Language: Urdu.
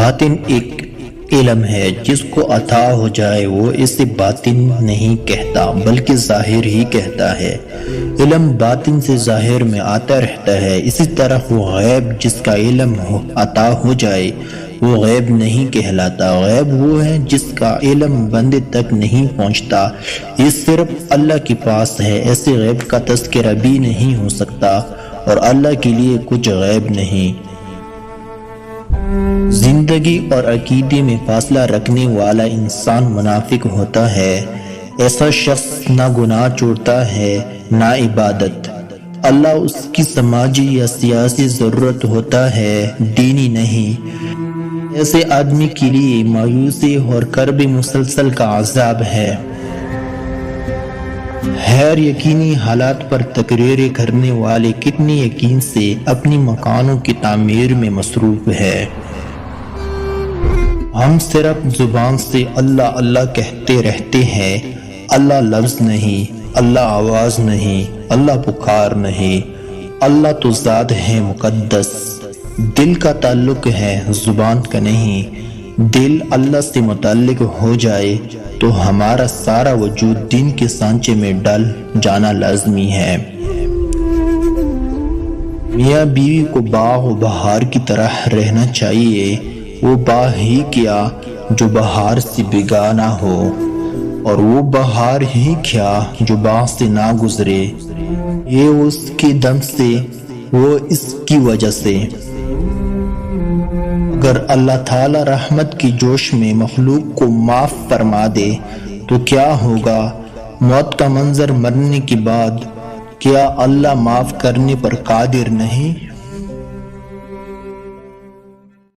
باطن ایک علم ہے جس کو عطا ہو جائے وہ اسے باطن نہیں کہتا بلکہ ظاہر ہی کہتا ہے۔ علم باطن سے ظاہر میں آتا رہتا ہے، اسی طرح وہ غیب جس کا علم عطا ہو جائے وہ غیب نہیں کہلاتا۔ غیب وہ ہے جس کا علم بندے تک نہیں پہنچتا، یہ صرف اللہ کے پاس ہے۔ ایسے غیب کا تذکرہ بھی نہیں ہو سکتا اور اللہ کے لیے کچھ غیب نہیں۔ زندگی اور عقیدے میں فاصلہ رکھنے والا انسان منافق ہوتا ہے۔ ایسا شخص نہ گناہ چھوڑتا ہے نہ عبادت۔ اللہ اس کی سماجی یا سیاسی ضرورت ہوتا ہے، دینی نہیں۔ ایسے آدمی کے لیے مایوسی اور کرب مسلسل کا عذاب ہے۔ غیر یقینی حالات پر تقریریں کرنے والے کتنے یقین سے اپنی مکانوں کی تعمیر میں مصروف ہے۔ ہم صرف زبان سے اللہ اللہ کہتے رہتے ہیں، اللہ لفظ نہیں، اللہ آواز نہیں، اللہ پکار نہیں۔ اللہ تو ذات ہے مقدس، دل کا تعلق ہے زبان کا نہیں۔ دل اللہ سے متعلق ہو جائے تو ہمارا سارا وجود دین کے سانچے میں ڈل جانا لازمی ہے۔ میاں بیوی کو باغ و بہار کی طرح رہنا چاہیے، وہ باغ ہی کیا جو بہار سے بیگانہ ہو، اور وہ بہار ہی کیا جو باغ سے نہ گزرے۔ یہ اس کے دم سے، وہ اس کی وجہ سے۔ اگر اللہ تعالی رحمت کی جوش میں مخلوق کو معاف فرما دے تو کیا ہوگا؟ موت کا منظر مرنے کے بعد، کیا اللہ معاف کرنے پر قادر نہیں؟